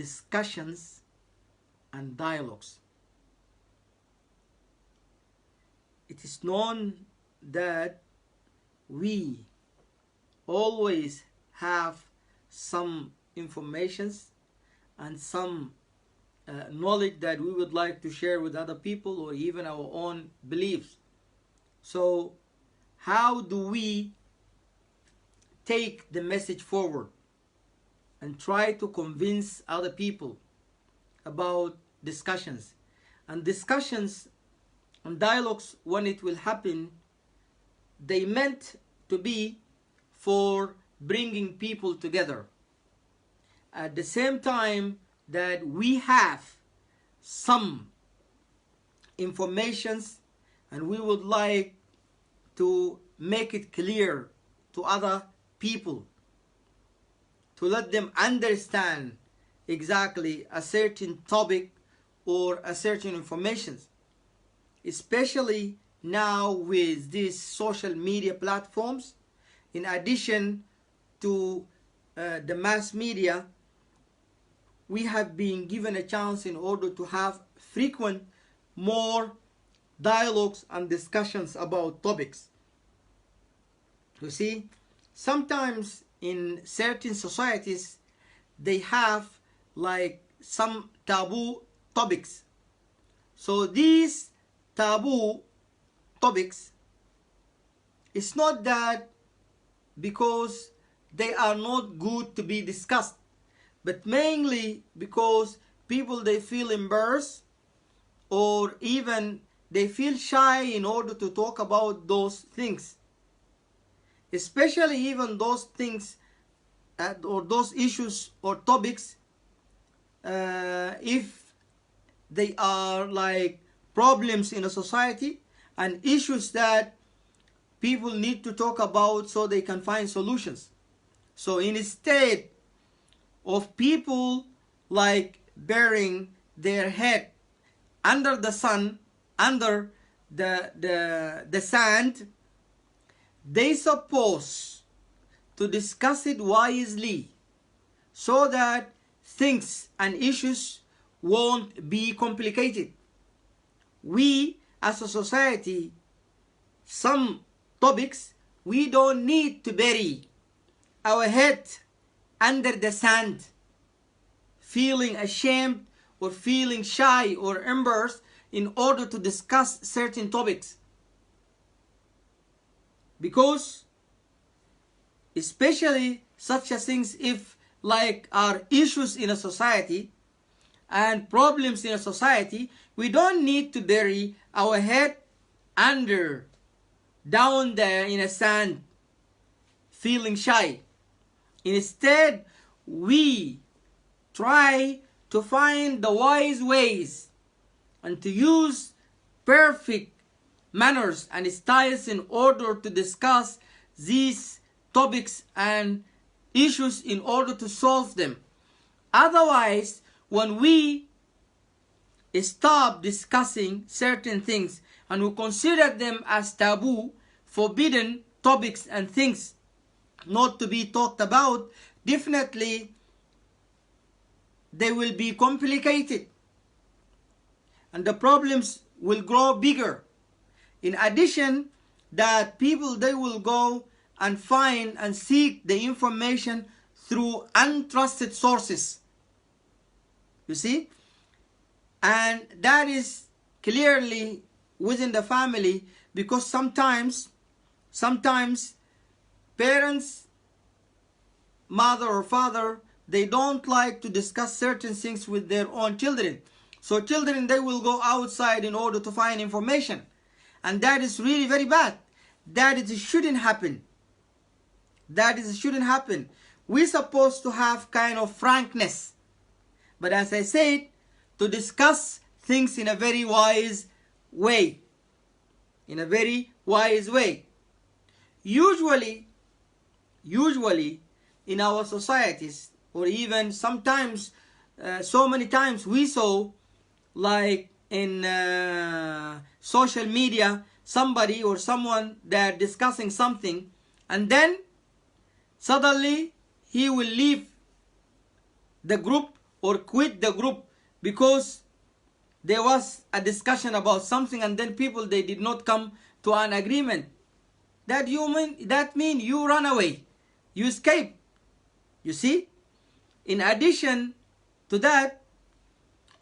discussions and dialogues. It is known that we always have some informations and some knowledge that we would like to share with other people, or even our own beliefs. So how do we take the message forward and try to convince other people about discussions and dialogues? When it will happen, they meant to be for bringing people together. At the same time that we have some informations and we would like to make it clear to other people, to let them understand exactly a certain topic or a certain information. Especially now with these social media platforms, in addition to the mass media, we have been given a chance in order to have frequent more dialogues and discussions about topics. You see, sometimes in certain societies they have like some taboo topics. So these taboo topics, it's not that because they are not good to be discussed, but mainly because people, they feel embarrassed, or even they feel shy in order to talk about those things, especially even those things or those issues or topics, if they are like problems in a society and issues that people need to talk about so they can find solutions. So instead of people like burying their head under the sun, under the sand, they suppose to discuss it wisely so that things and issues won't be complicated. We as a society, some topics we don't need to bury our head under the sand, feeling ashamed or feeling shy or embarrassed in order to discuss certain topics. Because especially such as things, if like are issues in a society and problems in a society, we don't need to bury our head down there in a sand, feeling shy. Instead, we try to find the wise ways and to use perfect manners and styles in order to discuss these topics and issues in order to solve them. Otherwise, when we stop discussing certain things and we consider them as taboo, forbidden topics and things not to be talked about, definitely they will be complicated and the problems will grow bigger. In addition, that people, they will go and find and seek the information through untrusted sources. You see? And that is clearly within the family, because sometimes parents, mother or father, they don't like to discuss certain things with their own children. So children, they will go outside in order to find information. And that is really very bad. Shouldn't happen. Shouldn't happen. We're supposed to have kind of frankness. But as I said, to discuss things in a very wise way. Usually in our societies, or even sometimes, so many times we saw, like in social media, somebody or someone, they're discussing something, and then suddenly he will leave the group or quit the group because there was a discussion about something and then people, they did not come to an agreement. That mean you run away, you escape. You see? In addition to that,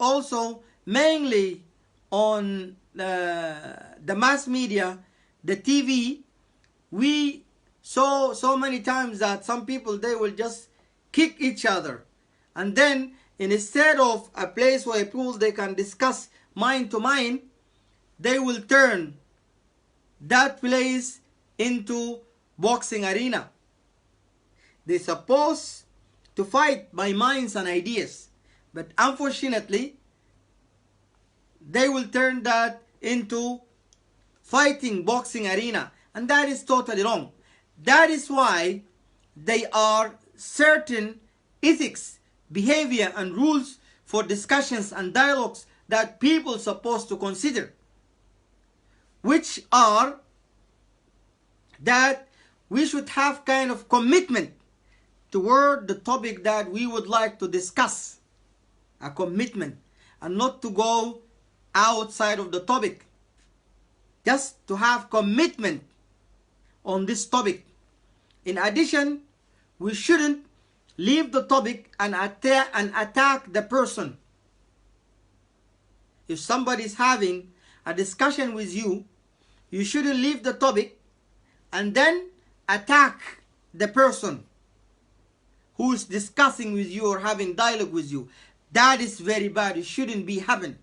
also mainly on the mass media, the TV, we saw so many times that some people, they will just kick each other, and then instead of a place where people, they can discuss mind to mind, they will turn that place into boxing arena. They're supposed to fight by minds and ideas, but unfortunately they will turn that into fighting boxing arena, and that is totally wrong. That is why there are certain ethics, behavior and rules for discussions and dialogues that people are supposed to consider, which are that we should have kind of commitment toward the topic that we would like to discuss, a commitment, and not to go outside of the topic, just to have commitment on this topic. In addition, we shouldn't leave the topic and attack the person. If somebody is having a discussion with you, you shouldn't leave the topic and then attack the person who is discussing with you or having dialogue with you. That is very bad. It shouldn't be happening.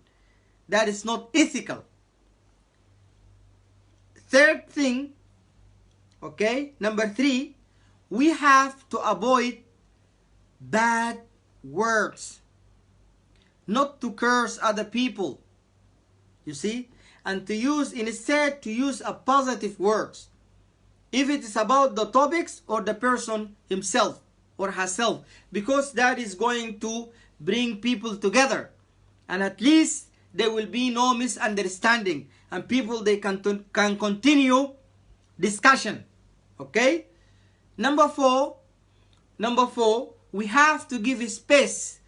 That is not ethical. Third thing, okay, number 3, we have to avoid bad words, not to curse other people, you see, and instead to use a positive words, if it is about the topics or the person himself or herself, because that is going to bring people together, and at least there will be no misunderstanding, and people, they can continue discussion. Okay. Number four, we have to give space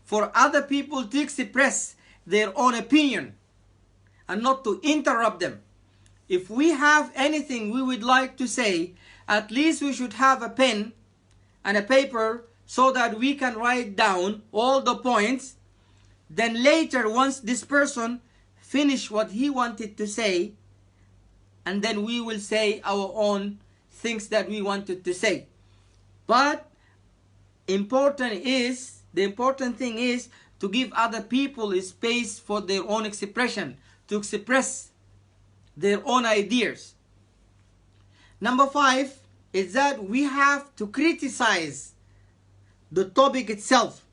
for other people to express their own opinion and not to interrupt them. If we have anything we would like to say, at least we should have a pen and a paper so that we can write down all the points. Then later, once this person finish what he wanted to say, and then we will say our own things that we wanted to say. But the important thing is to give other people a space for their own expression, to express their own ideas. Number 5 is that we have to criticize the topic itself.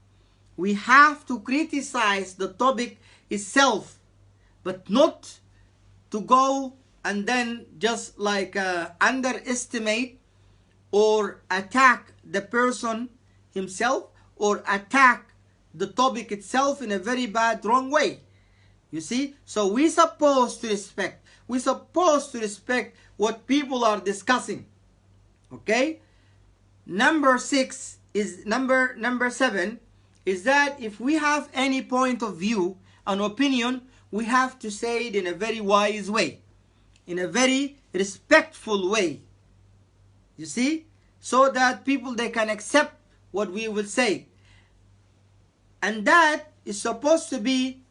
We have to criticize the topic itself, but not to go and then just like underestimate or attack the person himself or attack the topic itself in a very bad, wrong way. You see? So we're supposed to respect. We're supposed to respect what people are discussing. Okay? Number 7 is that if we have any point of view, an opinion, we have to say it in a very wise way, in a very respectful way. You see? So that people, they can accept what we will say. And that is supposed to be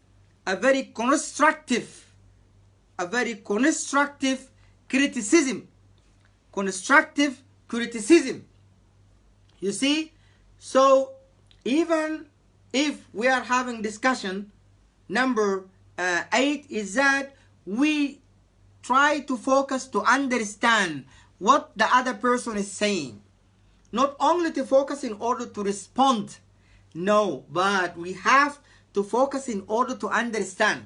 a very constructive criticism. Constructive criticism. You see? So even if we are having discussion, number 8 is that we try to focus to understand what the other person is saying. Not only to focus in order to respond, no, but we have to focus in order to understand.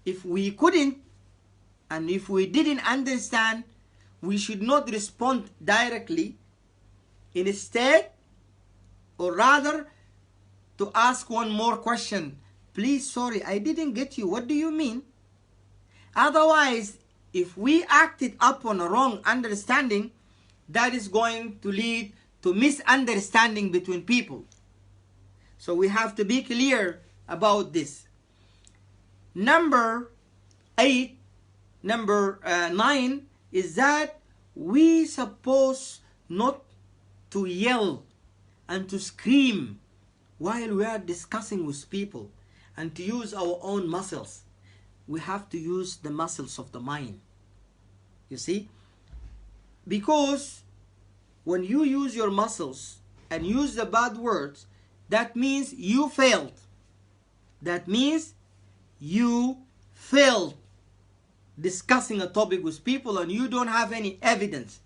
If we couldn't, and if we didn't understand, we should not respond directly. Instead, or rather, to ask one more question. Please, sorry, I didn't get you. What do you mean? Otherwise, if we acted upon a wrong understanding, that is going to lead to misunderstanding between people. So we have to be clear about this. Number 9 is that we suppose not to yell and to scream while we are discussing with people, and to use our own muscles. We have to use the muscles of the mind. You see? Because when you use your muscles and use the bad words, that means you failed. That means you failed discussing a topic with people and you don't have any evidence.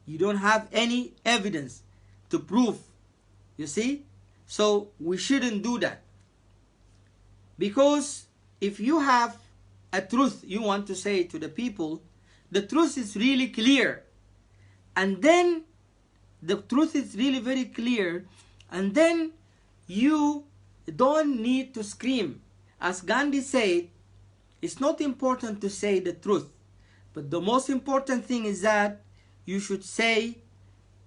You don't have any evidence to prove. You see? So we shouldn't do that. Because if you have a truth you want to say to the people, the truth is really clear. And then the truth is really very clear. And then you don't need to scream. As Gandhi said, it's not important to say the truth, but the most important thing is that you should say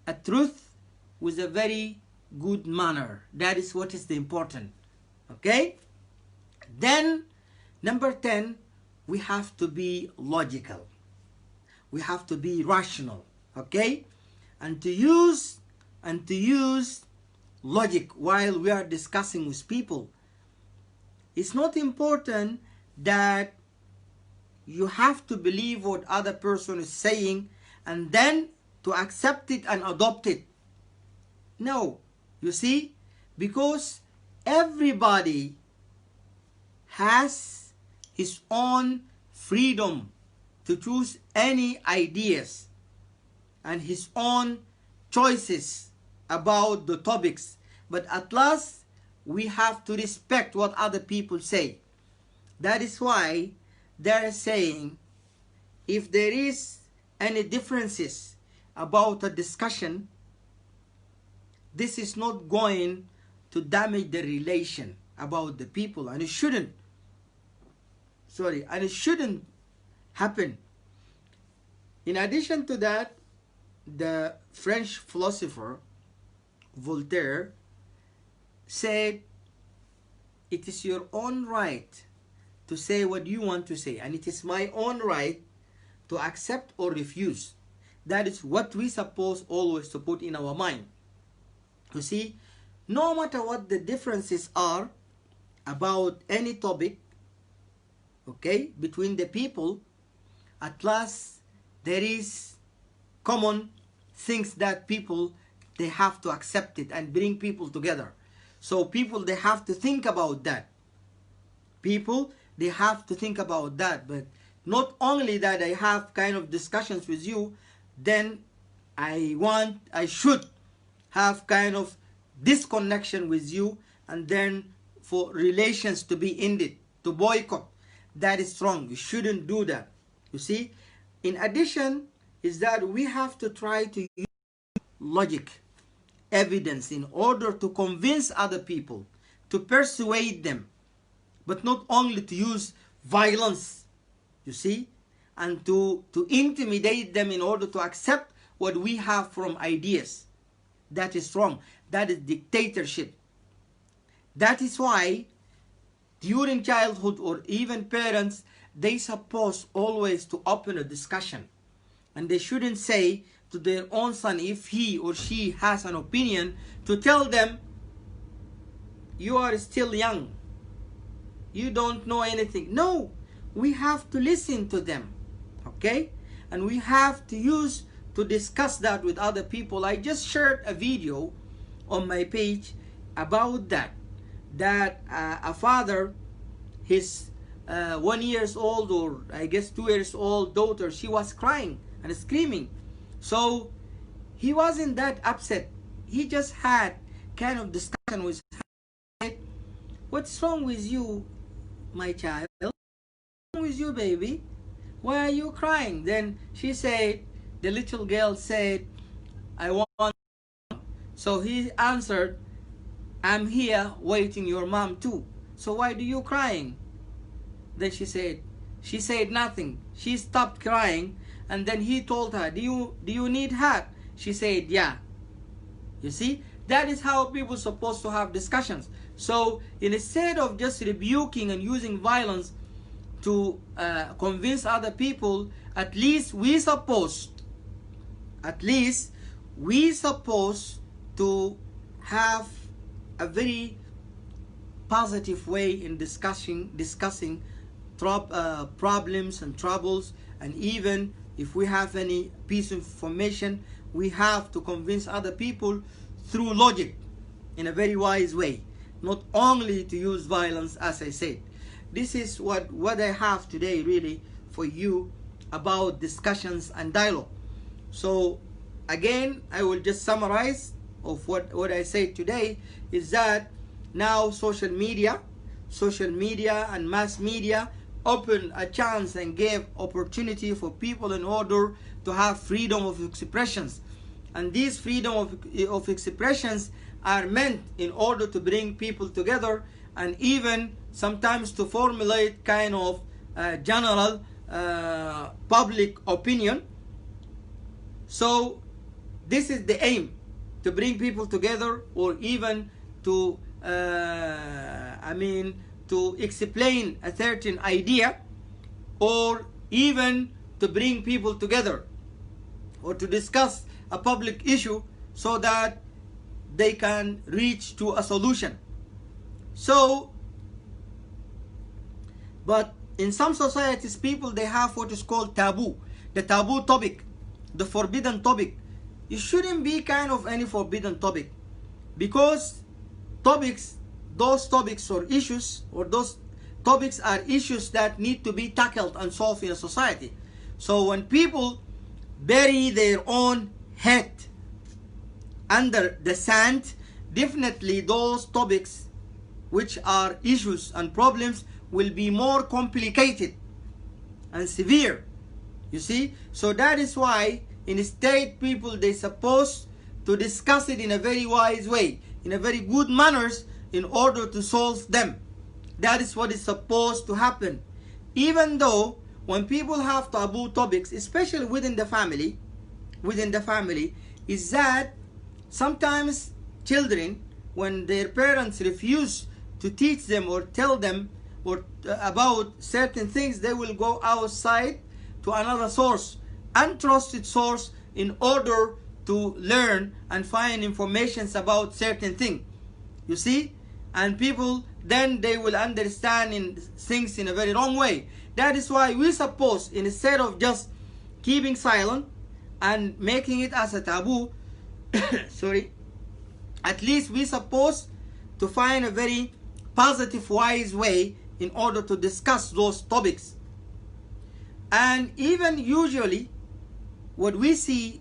a truth with a very good manner. That is what is the important. Okay? Then, number 10, we have to be logical. We have to be rational. Okay? And to use logic while we are discussing with people. It's not important that you have to believe what other person is saying and then to accept it and adopt it. No, you see, because everybody has his own freedom to choose any ideas and his own choices about the topics. But at last, we have to respect what other people say. That is why they're saying, if there is any differences about a discussion, this is not going to damage the relation about the people, and it shouldn't. And it shouldn't happen. In addition to that, the French philosopher Voltaire said, it is your own right to say what you want to say, and it is my own right to accept or refuse. That is what we suppose always to put in our mind. You see, no matter what the differences are about any topic, okay, between the people, at last there is common things that people, they have to accept it and bring people together. So people, they have to think about that. People, they have to think about that. But not only that I have kind of discussions with you, then I should have kind of disconnection with you, and then for relations to be ended, to boycott. That is wrong. You shouldn't do that. You see? In addition, is that we have to try to use logic, evidence, in order to convince other people, to persuade them, but not only to use violence, you see, and to intimidate them in order to accept what we have from ideas. That is wrong. That is dictatorship. That is why during childhood, or even parents, they suppose always to open a discussion, and they shouldn't say to their own son, if he or she has an opinion, to tell them, you are still young, you don't know anything. No, we have to listen to them, okay? And we have to discuss that with other people. I just shared a video on my page about that a father, his 1 year old, or I guess 2 years old daughter, she was crying and screaming. So he wasn't that upset. He just had kind of discussion with her. What's wrong with you, my child? What's wrong with you, baby? Why are you crying? Then she said, the little girl said, I want. So he answered, I'm here waiting your mom too. So why do you crying? Then she said nothing. She stopped crying, and then he told her, do you need hug? She said, yeah. You see, That is how people are supposed to have discussions. So instead of just rebuking and using violence to convince other people, at least we supposed to have a very positive way in discussing problems and troubles. And even if we have any piece of information, we have to convince other people through logic in a very wise way, not only to use violence, as I said. This is what I have today really for you about discussions and dialogue. So again, I will just summarize of what I said today is that now social media and mass media opened a chance and gave opportunity for people in order to have freedom of expressions. And these freedom of expressions are meant in order to bring people together, and even sometimes to formulate kind of general public opinion. So this is the aim, to bring people together, or even to to explain a certain idea, or even to bring people together, or to discuss a public issue so that they can reach to a solution. So, but in some societies, people, they have what is called taboo, the taboo topic, the forbidden topic. It shouldn't be kind of any forbidden topic, because those topics or issues, or those topics are issues that need to be tackled and solved in a society. So when people bury their own head under the sand, definitely those topics which are issues and problems will be more complicated and severe, you see. So that is why instead people, they supposed to discuss it in a very wise way, in a very good manners, in order to solve them. That is what is supposed to happen. Even though when people have taboo topics, especially within the family, is that sometimes children, when their parents refuse to teach them or tell them or about certain things, they will go outside to another source, untrusted source, in order to learn and find informations about certain thing, you see. And people, then they will understand things in a very wrong way. That is why we suppose, instead of just keeping silent and making it as a taboo sorry, at least we suppose to find a very positive, wise way in order to discuss those topics. And even usually what we see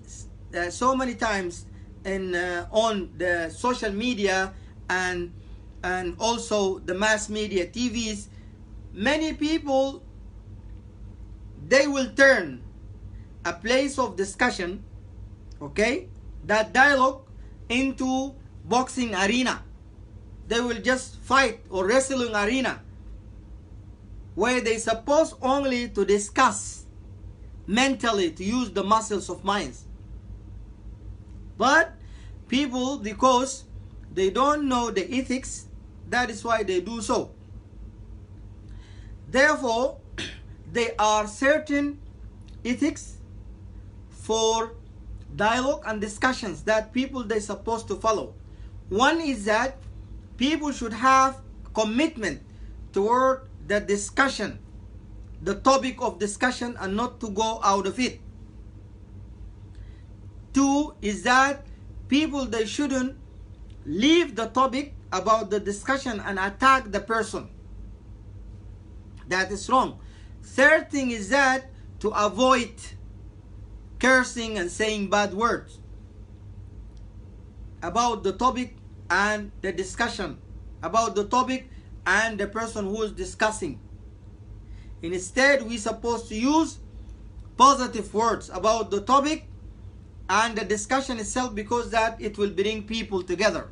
so many times in on the social media and also the mass media, TVs, many people, they will turn a place of discussion, okay, that dialogue, into boxing arena. They will just fight, or wrestling arena, where they supposed only to discuss mentally, to use the muscles of minds. But people, because they don't know the ethics, that is why they do so. Therefore, there are certain ethics for dialogue and discussions that people, they supposed to follow. One is that people should have commitment toward the discussion, the topic of discussion, and not to go out of it. Two is that people, they shouldn't leave the topic about the discussion and attack the person. That is wrong. Third thing is that to avoid cursing and saying bad words about the topic and the discussion, about the topic and the person who is discussing. Instead, we supposed to use positive words about the topic and the discussion itself, because that it will bring people together.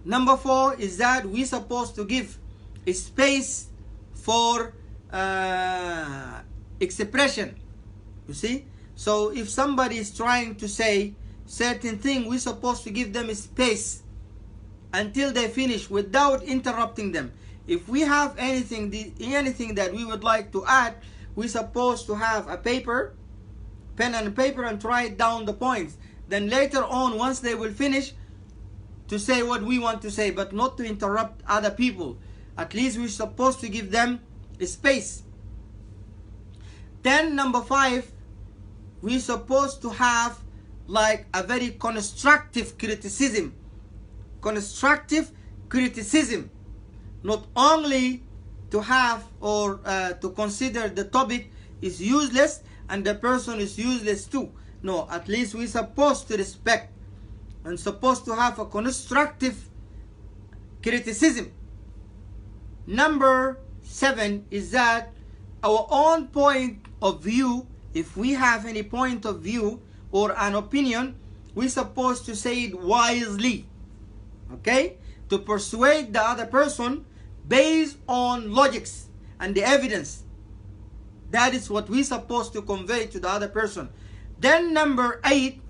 Number 4 is that we supposed to give a space for expression, you see. So if somebody is trying to say certain thing, we're supposed to give them space until they finish without interrupting them. If we have anything that we would like to add, we're supposed to have a pen and paper, and write down the points. Then later on, once they will finish, to say what we want to say, but not to interrupt other people. At least we're supposed to give them space. Then number 5, we're supposed to have like a very constructive criticism. Constructive criticism. Not only to have or to consider the topic is useless and the person is useless too. No, at least we're supposed to respect and supposed to have a constructive criticism. Number 7 is that our own point of view, if we have any point of view or an opinion, we're supposed to say it wisely. Okay? To persuade the other person based on logics and the evidence. That is what we're supposed to convey to the other person. Then number 8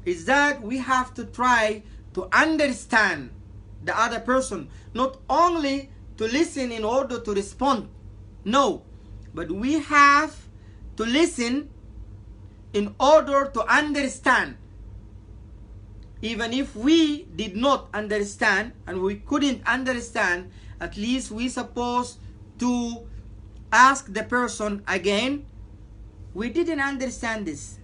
is that we have to try to understand the other person. Not only to listen in order to respond. No. But we have to listen in order to understand. Even if we did not understand and we couldn't understand, at least we're supposed to ask the person again, we didn't understand this.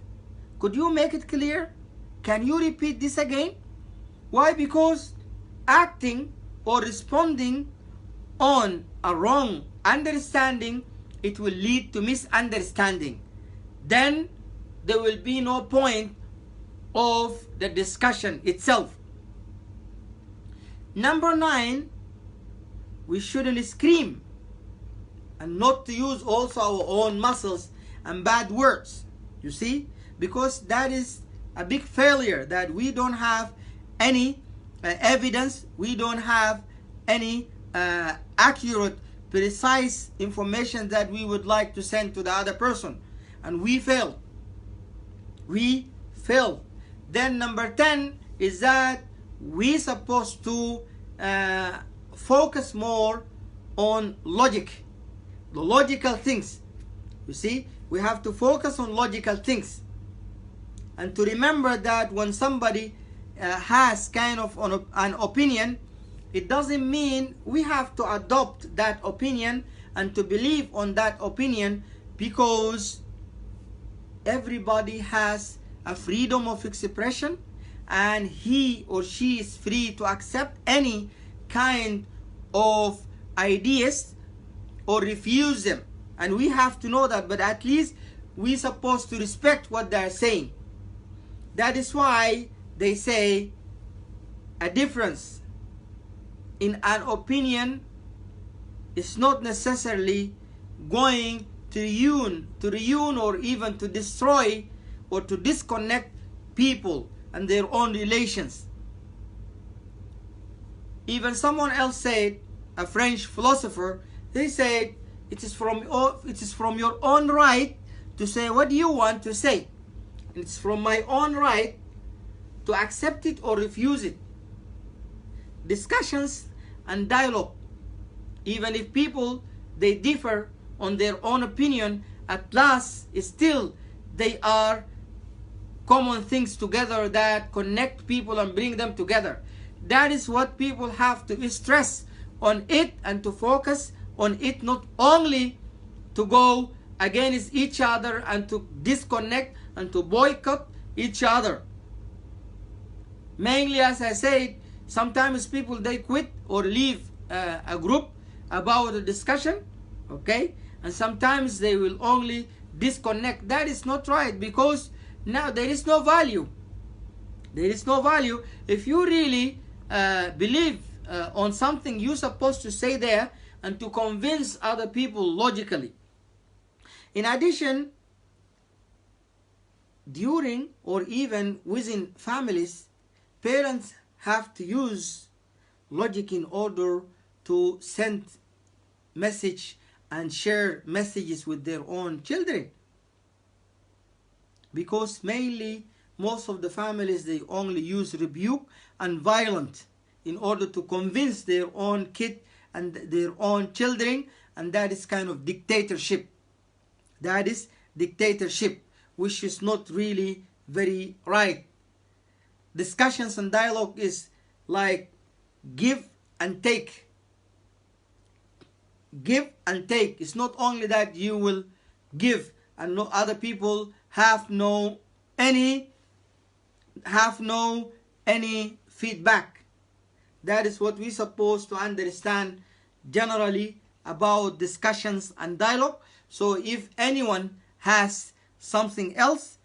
Could you make it clear? Can you repeat this again? Why? Because acting or responding on a wrong understanding, it will lead to misunderstanding. Then there will be no point of the discussion itself. Number 9, we shouldn't scream and not to use also our own muscles and bad words. You see? Because that is a big failure, that we don't have any evidence, we don't have any accurate, precise information that we would like to send to the other person, and we fail. We fail. Then number 10 is that we're supposed to focus more on logic, the logical things. You see, we have to focus on logical things, and to remember that when somebody has kind of an opinion, it doesn't mean we have to adopt that opinion and to believe on that opinion, because everybody has a freedom of expression and he or she is free to accept any kind of ideas or refuse them, and we have to know that. But at least we're supposed to respect what they're saying. That is why they say a difference in an opinion is not necessarily going to ruin or even to destroy or to disconnect people and their own relations. Even someone else said, a French philosopher, they said, it is from your own right to say what you want to say. It's from my own right to accept it or refuse it. Discussions and dialogue, even if people they differ on their own opinion, at last still they are common things together that connect people and bring them together. That is what people have to stress on it and to focus on it, not only to go against each other and to disconnect and to boycott each other. Mainly, as I said, sometimes people they quit or leave a group about a discussion, okay, and sometimes they will only disconnect. That is not right, because now there is no value. There is no value. If you really believe on something, you're supposed to say there and to convince other people logically. In addition, during or even within families, parents have to use logic in order to send message and share messages with their own children, because mainly most of the families, they only use rebuke and violence in order to convince their own kid and their own children, and that is kind of dictatorship. That is dictatorship, which is not really very right. Discussions and dialogue is like give and take. Give and take. It's not only that you will give and no other people have no any feedback. That is what we're supposed to understand generally about discussions and dialogue. So if anyone has something else,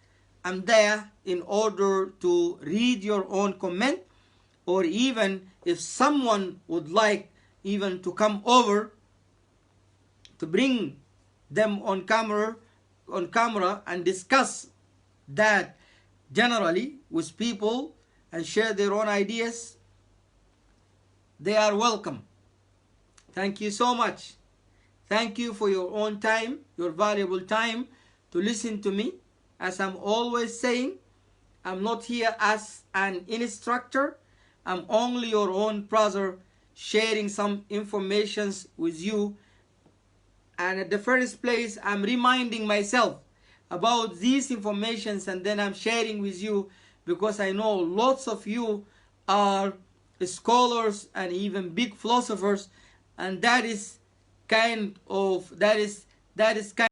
I'm there in order to read your own comment, or even if someone would like even to come over to bring them on camera and discuss that generally with people and share their own ideas, they are welcome. Thank you so much. Thank you for your own time, your valuable time to listen to me. As I'm always saying, I'm not here as an instructor. I'm only your own brother sharing some informations with you. And at the first place, I'm reminding myself about these informations, and then I'm sharing with you because I know lots of you are scholars and even big philosophers, and that is kind